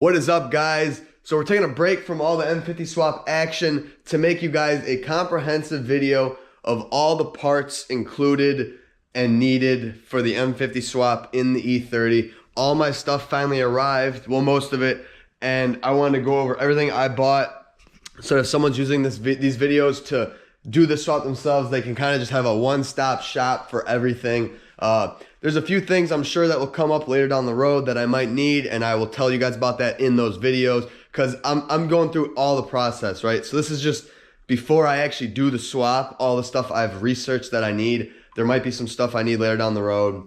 What is up, guys? So we're taking a break from all the M50 swap action to make you guys a comprehensive video of all the parts included and needed for the M50 swap in the E30. All my stuff finally arrived, well, most of it, and I wanted to go over everything I bought so if someone's using these videos to do the swap themselves, they can kind of just have a one-stop shop for everything. There's a few things I'm sure that will come up later down the road that I might need, and I will tell you guys about that in those videos because I'm going through all the process, right? So this is just before I actually do the swap, all the stuff I've researched that I need. There might be some stuff I need later down the road.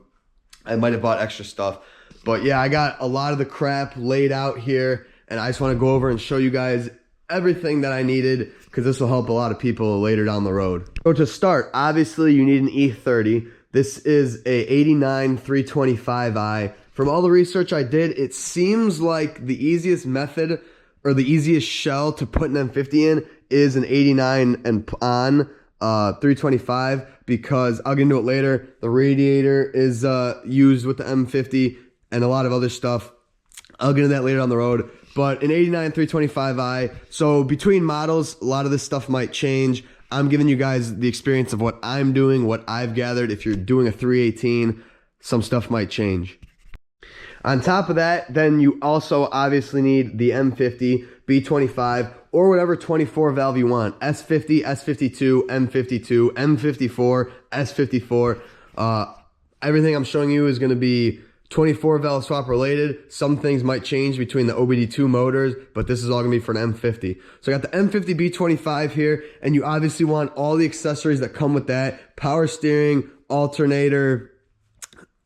I might have bought extra stuff. But yeah, I got a lot of the crap laid out here, and I just want to go over and show you guys everything that I needed because this will help a lot of people later down the road. So to start, obviously you need an E30. This is a 89 325i. From all the research I did, it seems like the easiest method or the easiest shell to put an M50 in is an 89 and on 325 because I'll get into it later. The radiator is used with the M50 and a lot of other stuff. I'll get into that later down the road. But an 89 325i, so between models, a lot of this stuff might change. I'm giving you guys the experience of what I'm doing, what I've gathered. If you're doing a 318, some stuff might change. On top of that, then you also obviously need the M50, B25, or whatever 24 valve you want. S50, S52, M52, M54, S54. Everything I'm showing you is going to be 24 valve swap related. Some things might change between the OBD2 motors, but this is all gonna be for an M50. So I got the M50 B25 here, and you obviously want all the accessories that come with that. Power steering, alternator,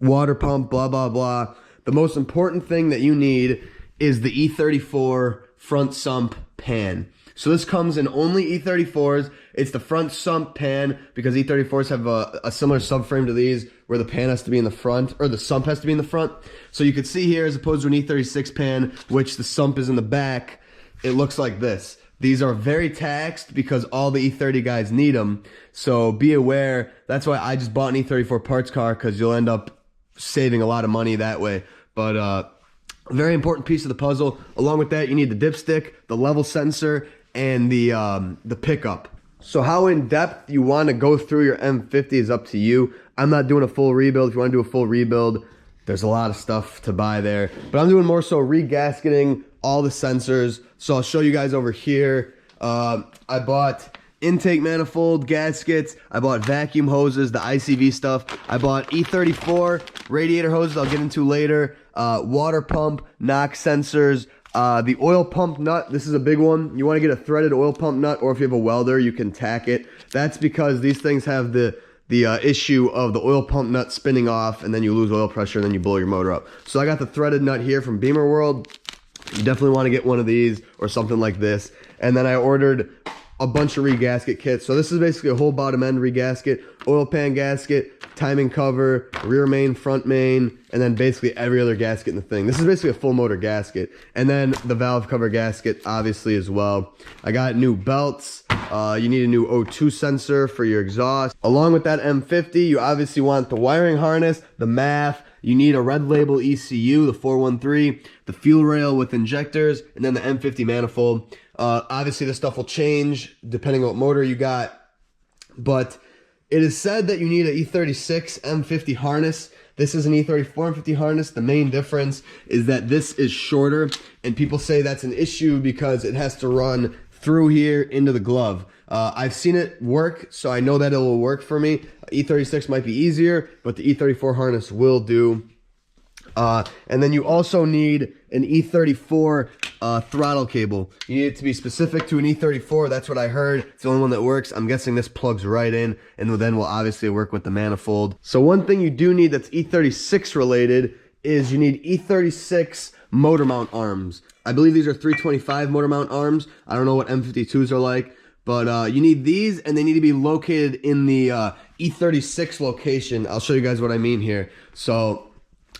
water pump, blah, blah, blah. The most important thing that you need is the E34 front sump pan. So this comes in only E34s. It's the front sump pan because E34s have a similar subframe to these where the pan has to be in the front, or the sump has to be in the front. So you could see here, as opposed to an E36 pan, which the sump is in the back, it looks like this. These are very taxed because all the E30 guys need them. So be aware. That's why I just bought an E34 parts car, because you'll end up saving a lot of money that way. But a very important piece of the puzzle. Along with that, you need the dipstick, the level sensor, and the pickup. So how in depth you want to go through your M50 is up to you. I'm not doing a full rebuild. If you want to do a full rebuild, there's a lot of stuff to buy there. But I'm doing more so regasketing all the sensors. So I'll show you guys over here. I bought intake manifold gaskets. I bought vacuum hoses, the ICV stuff. I bought E34 radiator hoses I'll get into later. Water pump, knock sensors. The oil pump nut, this is a big one. You want to get a threaded oil pump nut, or if you have a welder, you can tack it. That's because these things have the issue of the oil pump nut spinning off, and then you lose oil pressure, and then you blow your motor up. So I got the threaded nut here from Beamer World. You definitely want to get one of these or something like this. And then I ordered a bunch of regasket kits. So this is basically a whole bottom end regasket, oil pan gasket, timing cover, rear main, front main, and then basically every other gasket in the thing. This is basically a full motor gasket. And then the valve cover gasket, obviously, as well. I got new belts. You need a new O2 sensor for your exhaust. Along with that M50, you obviously want the wiring harness, the MAF. You need a red label ECU, the 413, the fuel rail with injectors, and then the M50 manifold. Obviously, this stuff will change depending on what motor you got, but it is said that you need an E36 M50 harness. This is an E34 M50 harness. The main difference is that this is shorter, and people say that's an issue because it has to run through here into the glove. I've seen it work, so I know that it will work for me. E36 might be easier, but the E34 harness will do. And then you also need an E34 throttle cable. You need it to be specific to an E34. That's what I heard. It's the only one that works. I'm guessing this plugs right in, and then will obviously work with the manifold. So one thing you do need that's E36 related is you need E36 motor mount arms. I believe these are 325 motor mount arms. I don't know what M52s are like, but you need these, and they need to be located in the E36 location. I'll show you guys what I mean here. So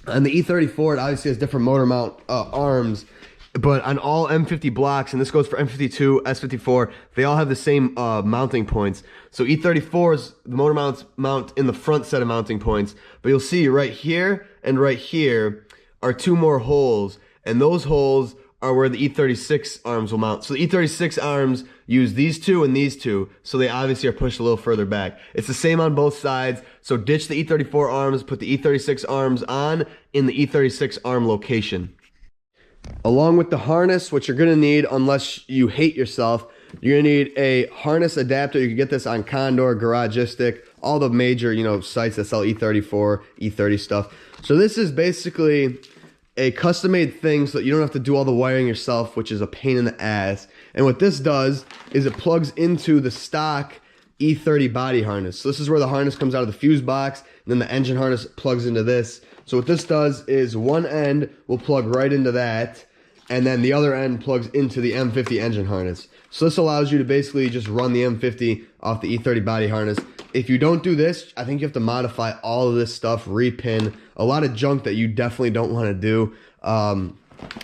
on the E34, it obviously has different motor mount arms, but on all M50 blocks, and this goes for M52, S54, they all have the same mounting points. So E34s, the motor mounts mount in the front set of mounting points, but you'll see right here and right here are two more holes, and those holes are where the E36 arms will mount. So the E36 arms use these two and these two, so they obviously are pushed a little further back. It's the same on both sides, so ditch the E34 arms, put the E36 arms on in the E36 arm location. Along with the harness, what you're gonna need, unless you hate yourself, you're gonna need a harness adapter. You can get this on Condor, Garagistic, all the major, sites that sell E34, E30 stuff. So this is basically a custom-made thing so that you don't have to do all the wiring yourself, which is a pain in the ass. And what this does is it plugs into the stock E30 body harness. So this is where the harness comes out of the fuse box, and then the engine harness plugs into this. So what this does is one end will plug right into that, and then the other end plugs into the M50 engine harness. So this allows you to basically just run the M50 off the E30 body harness. If you don't do this, I think you have to modify all of this stuff, repin, a lot of junk that you definitely don't want to do. And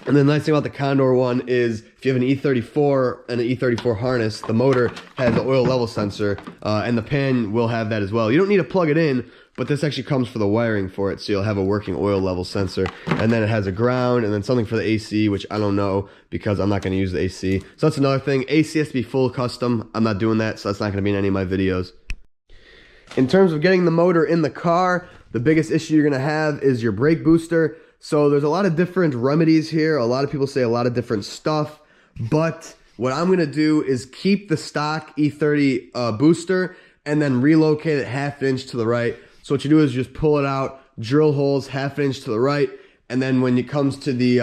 the nice thing about the Condor one is if you have an E34 and an E34 harness, the motor has an oil level sensor, and the pan will have that as well. You don't need to plug it in, but this actually comes for the wiring for it, so you'll have a working oil level sensor. And then it has a ground, and then something for the AC, which I don't know because I'm not going to use the AC. So that's another thing. AC has to be full custom. I'm not doing that, so that's not going to be in any of my videos. In terms of getting the motor in the car, the biggest issue you're going to have is your brake booster. So there's a lot of different remedies here. A lot of people say a lot of different stuff, but what I'm going to do is keep the stock E30 booster and then relocate it half an inch to the right. So what you do is just pull it out, drill holes half an inch to the right, and then when it comes to the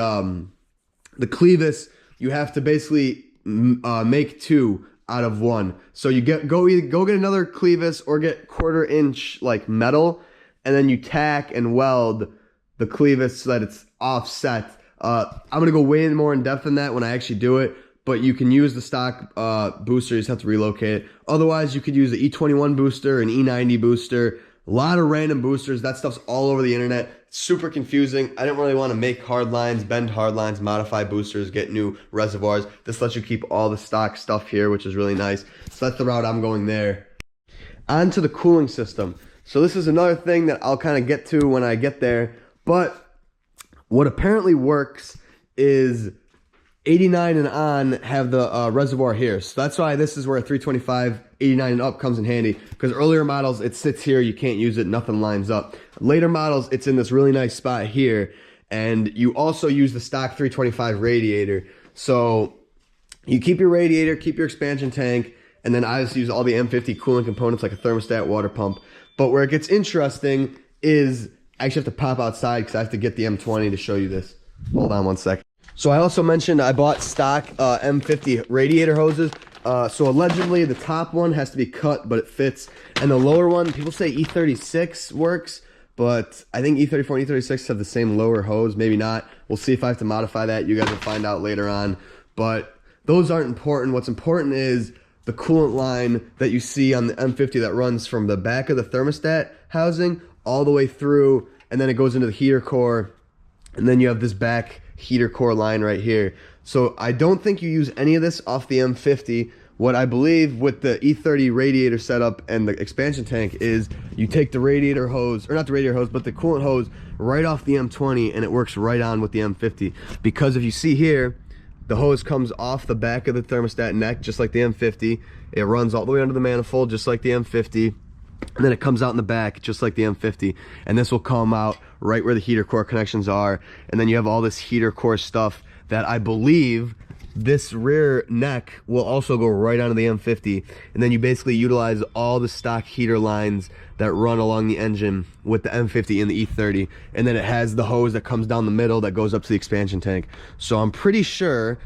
clevis, you have to basically make two out of one. So you go get another clevis or get 1/4 inch like metal, and then you tack and weld the clevis so that it's offset. I'm gonna go way more in depth than that when I actually do it, but you can use the stock booster. You just have to relocate it. Otherwise, you could use the E21 booster, an E90 booster, a lot of random boosters. That stuff's all over the internet. Super confusing. I didn't really want to make hard lines, bend hard lines, modify boosters, get new reservoirs. This lets you keep all the stock stuff here, which is really nice. So that's the route I'm going there. On to the cooling system. So this is another thing that I'll kind of get to when I get there. But what apparently works is 89 and on have the reservoir here. So that's why this is where a 325, 89 and up comes in handy. Because earlier models, it sits here, you can't use it, nothing lines up. Later models, it's in this really nice spot here. And you also use the stock 325 radiator. So you keep your radiator, keep your expansion tank, and then I just use all the M50 cooling components like a thermostat, water pump. But where it gets interesting is I actually have to pop outside because I have to get the M20 to show you this. Hold on one second. So I also mentioned I bought stock M50 radiator hoses. So allegedly the top one has to be cut, but it fits. And the lower one, people say E36 works, but I think E34 and E36 have the same lower hose. Maybe not. We'll see if I have to modify that. You guys will find out later on. But those aren't important. What's important is the coolant line that you see on the M50 that runs from the back of the thermostat housing all the way through, and then it goes into the heater core, and then you have this back heater core line right here. So I don't think you use any of this off the M50. What I believe with the E30 radiator setup and the expansion tank is you take the radiator hose, or not the radiator hose, but the coolant hose right off the M20, and it works right on with the M50. Because if you see here, the hose comes off the back of the thermostat neck, just like the M50. It runs all the way under the manifold, just like the M50. And then it comes out in the back, just like the M50. And this will come out right where the heater core connections are. And then you have all this heater core stuff that I believe this rear neck will also go right onto the M50. And then you basically utilize all the stock heater lines that run along the engine with the M50 and the E30. And then it has the hose that comes down the middle that goes up to the expansion tank. So I'm pretty sure,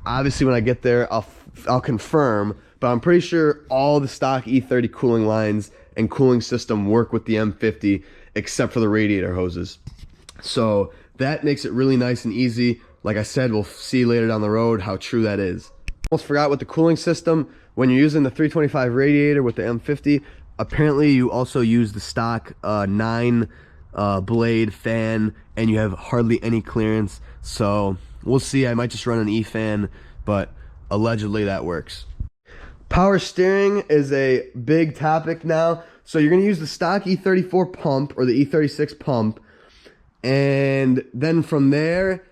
obviously when I get there, I'll confirm, but I'm pretty sure all the stock E30 cooling lines and cooling system work with the M50 except for the radiator hoses. So that makes it really nice and easy. Like I said, we'll see later down the road how true that is. Almost forgot with the cooling system. When you're using the 325 radiator with the M50, apparently you also use the stock 9 blade fan, and you have hardly any clearance. So we'll see. I might just run an E fan, but allegedly that works. Power steering is a big topic now. So you're going to use the stock E34 pump or the E36 pump. And then from there,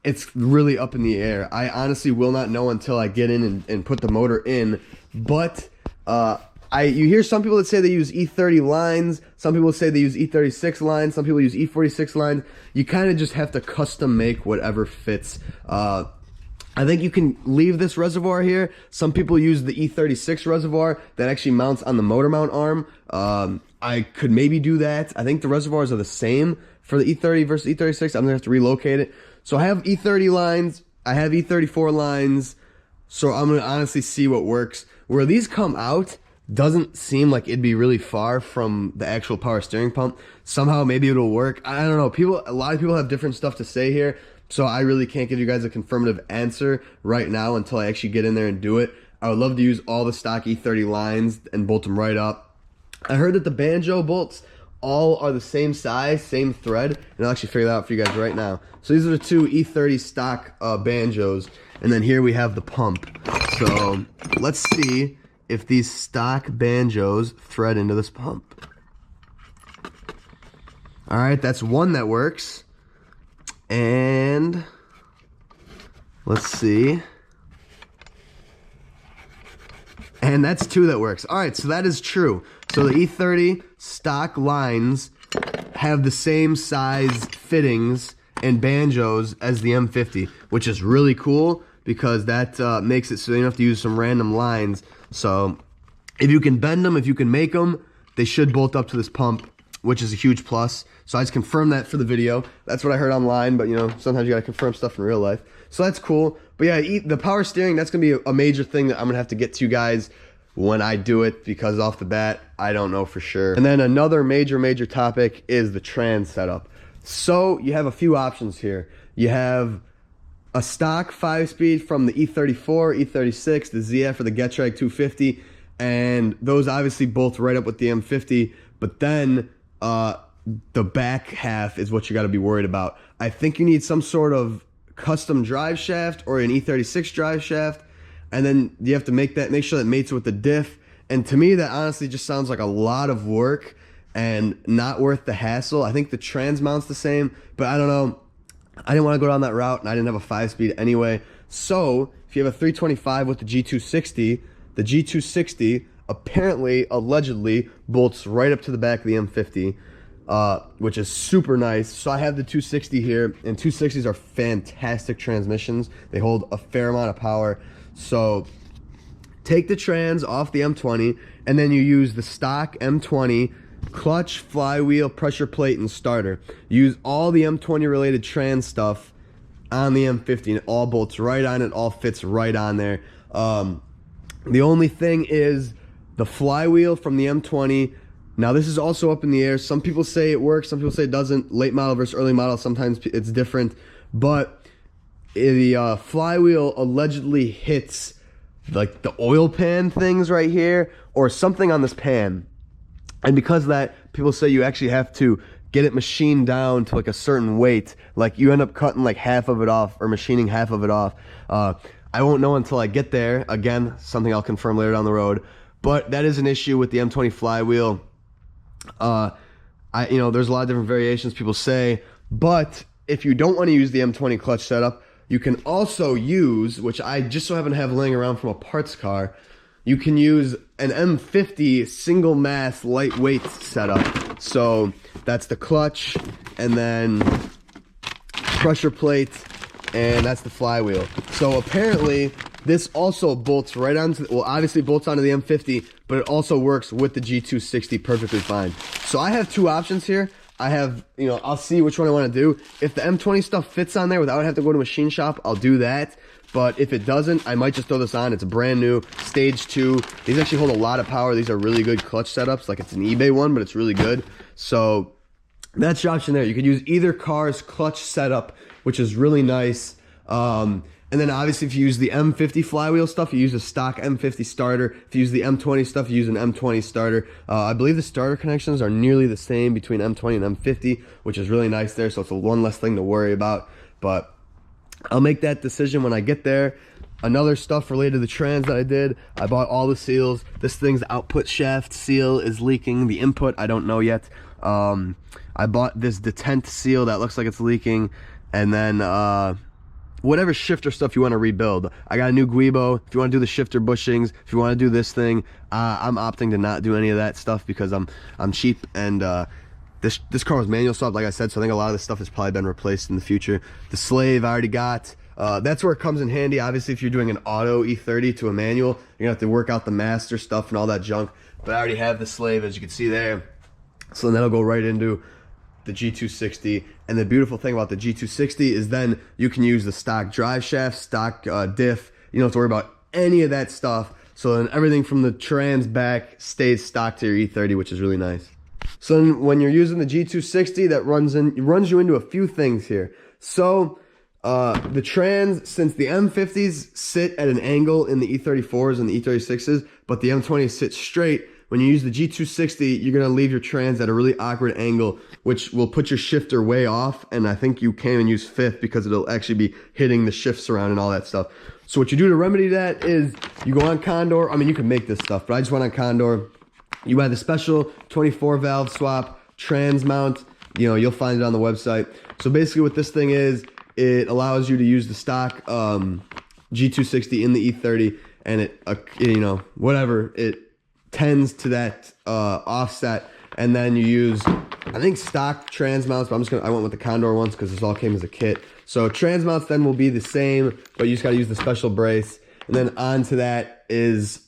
it's really up in the air. I honestly will not know until I get in and put the motor in. But you hear some people that say they use E30 lines. Some people say they use E36 lines. Some people use E46 lines. You kind of just have to custom make whatever fits. I think you can leave this reservoir here. Some people use the E36 reservoir that actually mounts on the motor mount arm. I could maybe do that. I think the reservoirs are the same for the E30 versus E36. I'm gonna have to relocate it. So I have E30 lines. I have E34 lines. So I'm gonna honestly see what works. Where these come out doesn't seem like it'd be really far from the actual power steering pump. Somehow maybe it'll work. I don't know. A lot of people have different stuff to say here. So I really can't give you guys a confirmative answer right now until I actually get in there and do it. I would love to use all the stock E30 lines and bolt them right up. I heard that the banjo bolts all are the same size, same thread, and I'll actually figure that out for you guys right now. So these are the two E30 stock banjos, and then here we have the pump. So let's see if these stock banjos thread into this pump. All right, that's one that works. And let's see. And that's two that works. All right, so that is true. So the E30 stock lines have the same size fittings and banjos as the M50, which is really cool because that makes it so you don't have to use some random lines. So if you can bend them, if you can make them, they should bolt up to this pump, which is a huge plus. So I just confirmed that for the video. That's what I heard online, but you know, sometimes you gotta confirm stuff in real life. So that's cool. But yeah, the power steering, that's gonna be a major thing that I'm gonna have to get to you guys when I do it, because off the bat, I don't know for sure. And then another major topic is the trans setup. So you have a few options here. You have a stock 5-speed from the E34, E36, the ZF or the Getrag 250, and those obviously both right up with the M50, but then the back half is what you got to be worried about. I think you need some sort of custom drive shaft or an E36 drive shaft, and then you have to make sure that mates with the diff. And to me, that honestly just sounds like a lot of work and not worth the hassle. I think the trans mount's the same, but I don't know. I didn't want to go down that route, and I didn't have a 5-speed anyway. So if you have a 325 with the G260, the G260 apparently, allegedly, bolts right up to the back of the M50, which is super nice. So I have the 260 here, and 260s are fantastic transmissions. They hold a fair amount of power. So take the trans off the M20, and then you use the stock M20 clutch, flywheel, pressure plate, and starter. Use all the M20 related trans stuff on the M50, and it all bolts right on, it all fits right on there. The only thing is the flywheel from the M20. Now this is also up in the air. Some people say it works, some people say it doesn't. Late model versus early model, sometimes it's different. But the flywheel allegedly hits like the oil pan things right here, or something on this pan. And because of that, people say you actually have to get it machined down to like a certain weight. Like you end up cutting like half of it off or machining half of it off. I won't know until I get there. Again, something I'll confirm later down the road. But that is an issue with the M20 flywheel. You know, there's a lot of different variations people say. But if you don't want to use the M20 clutch setup, you can also use, which I just so happen to have laying around from a parts car, you can use an M50 single mass lightweight setup. So that's the clutch, and then pressure plate, and that's the flywheel. So apparently this also bolts right onto, well, obviously bolts onto the M50, but it also works with the G260 perfectly fine. So I have two options here. I have, you know, I'll see which one I want to do. If the M20 stuff fits on there without having to go to a machine shop, I'll do that. But if it doesn't, I might just throw this on. It's brand new, stage 2. These actually hold a lot of power. These are really good clutch setups. Like it's an eBay one, but it's really good. So that's your option there. You could use either car's clutch setup, which is really nice. And then obviously if you use the M50 flywheel stuff, you use a stock M50 starter. If you use the M20 stuff, you use an M20 starter. I believe the starter connections are nearly the same between M20 and M50, which is really nice there. So it's one less thing to worry about. But I'll make that decision when I get there. Another stuff related to the trans that I did, I bought all the seals. This thing's output shaft seal is leaking. The input, I don't know yet. I bought this detent seal that looks like it's leaking. And then whatever shifter stuff you want to rebuild. I got a new Guibo. If you want to do the shifter bushings, if you want to do this thing, I'm opting to not do any of that stuff because I'm cheap, and this car was manual swap, like I said, so I think a lot of this stuff has probably been replaced in the future. The slave I already got. That's where it comes in handy. Obviously, if you're doing an auto E30 to a manual, you're gonna have to work out the master stuff and all that junk. But I already have the slave, as you can see there. So then that'll go right into the G260. And the beautiful thing about the G260 is then you can use the stock drive shaft, stock diff. You don't have to worry about any of that stuff. So then everything from the trans back stays stock to your E30, which is really nice. So then when you're using the G260, that runs you into a few things here. So the trans, since the M50s sit at an angle in the E34s and the E36s, but the M20s sit straight, when you use the G260, you're going to leave your trans at a really awkward angle, which will put your shifter way off, and I think you can't even use fifth because it'll actually be hitting the shifts around and all that stuff. So what you do to remedy that is you go on Condor. I mean, you can make this stuff, but I just went on Condor. You buy the special 24 valve swap trans mount. You know, you'll find it on the website. So basically what this thing is, it allows you to use the stock G260 in the E30, and it, you know, whatever, it tends to that offset, and then you use, I think, stock trans mounts, but I went with the Condor ones because this all came as a kit. So trans mounts then will be the same, but you just got to use the special brace. And then onto that is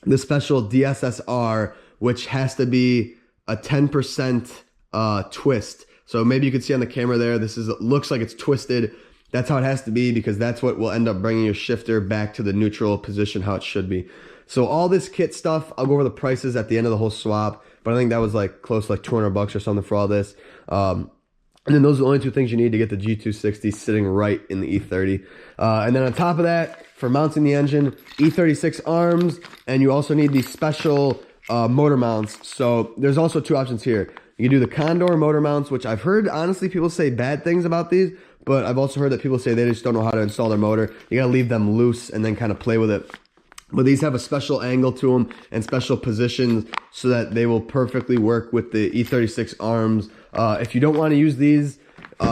the special DSSR, which has to be a 10% twist. So maybe you can see on the camera there, looks like it's twisted. That's how it has to be, because that's what will end up bringing your shifter back to the neutral position, how it should be. So all this kit stuff, I'll go over the prices at the end of the whole swap, but I think that was like close to like 200 bucks or something for all this. And then those are the only two things you need to get the G260 sitting right in the E30. And then on top of that, for mounting the engine, E36 arms, and you also need these special motor mounts. So there's also two options here. You can do the Condor motor mounts, which I've heard, honestly, people say bad things about these, but I've also heard that people say they just don't know how to install their motor. You gotta leave them loose and then kind of play with it. But these have a special angle to them and special positions so that they will perfectly work with the E36 arms. If you don't want to use these,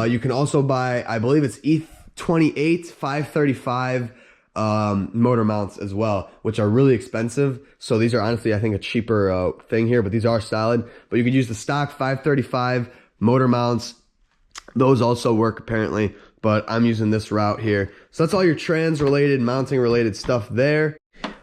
you can also buy, I believe it's E28 535 motor mounts as well, which are really expensive. So these are honestly, I think, a cheaper thing here, but these are solid. But you could use the stock 535 motor mounts. Those also work apparently, but I'm using this route here. So that's all your trans related, mounting related stuff there.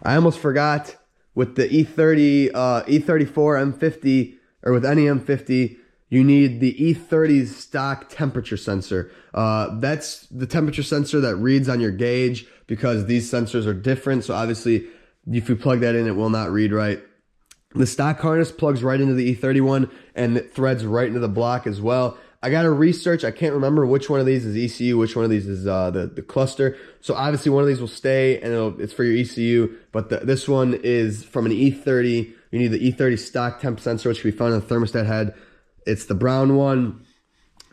I almost forgot, with the E30, E34 M50, or with any M50, you need the E30's stock temperature sensor. That's the temperature sensor that reads on your gauge, because these sensors are different. So obviously, if you plug that in, it will not read right. The stock harness plugs right into the E30 one, and it threads right into the block as well. I got to research. I can't remember which one of these is ECU, which one of these is the cluster. So obviously one of these will stay, and it's for your ECU. But this one is from an E30. You need the E30 stock temp sensor, which can be found on the thermostat head. It's the brown one.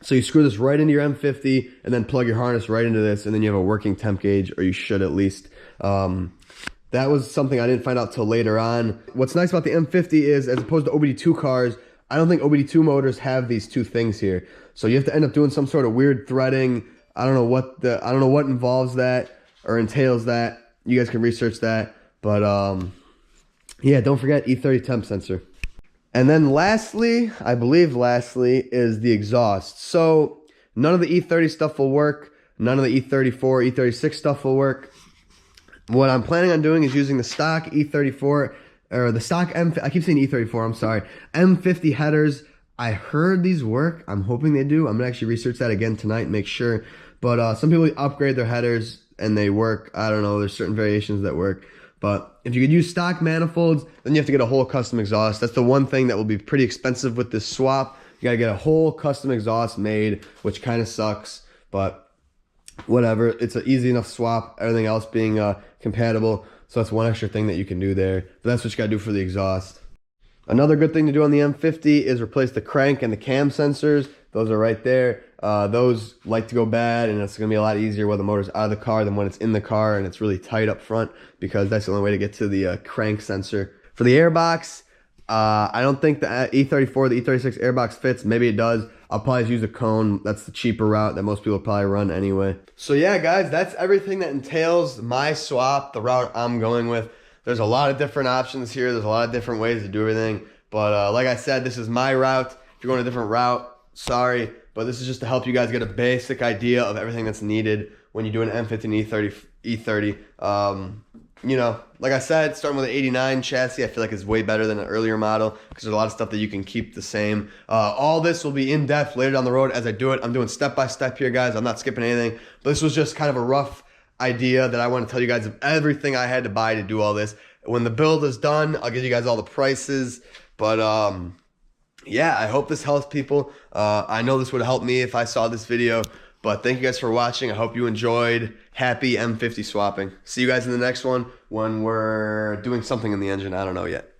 So you screw this right into your M50, and then plug your harness right into this, and then you have a working temp gauge, or you should at least. That was something I didn't find out till later on. What's nice about the M50 is, as opposed to OBD2 cars, I don't think OBD2 motors have these two things here. So you have to end up doing some sort of weird threading. I don't know what involves that or entails that. You guys can research that. But yeah, don't forget E30 temp sensor. And then lastly, I believe lastly, is the exhaust. So none of the E30 stuff will work. None of the E34, E36 stuff will work. What I'm planning on doing is using the stock E34, or the stock I keep saying E34, I'm sorry, M50 headers. I heard these work. I'm hoping they do. I'm gonna actually research that again tonight and make sure. But some people upgrade their headers and they work. I don't know, there's certain variations that work. But if you could use stock manifolds, then you have to get a whole custom exhaust. That's the one thing that will be pretty expensive with this swap. You gotta get a whole custom exhaust made, which kind of sucks, but whatever. It's an easy enough swap, everything else being compatible. So that's one extra thing that you can do there. But that's what you gotta do for the exhaust. Another good thing to do on the M50 is replace the crank and the cam sensors. Those are right there. Those like to go bad, and it's gonna be a lot easier when the motor's out of the car than when it's in the car and it's really tight up front, because that's the only way to get to the crank sensor. For the airbox, I don't think the E34, the E36 airbox fits. Maybe it does. I'll probably use a cone. That's the cheaper route that most people probably run anyway. So yeah, guys, that's everything that entails my swap, the route I'm going with. There's a lot of different options here. There's a lot of different ways to do everything. But like I said, this is my route. If you're going a different route, sorry. But this is just to help you guys get a basic idea of everything that's needed when you do an M50 and E30. You know, like I said, starting with an 89 chassis, I feel like is way better than an earlier model because there's a lot of stuff that you can keep the same. All this will be in depth later down the road as I do it. I'm doing step by step here, guys. I'm not skipping anything. But this was just kind of a rough idea that I want to tell you guys of everything I had to buy to do all this. When the build is done, I'll give you guys all the prices. But yeah, I hope this helps people. I know this would help me if I saw this video. But thank you guys for watching. I hope you enjoyed. Happy M50 swapping. See you guys in the next one when we're doing something in the engine. I don't know yet.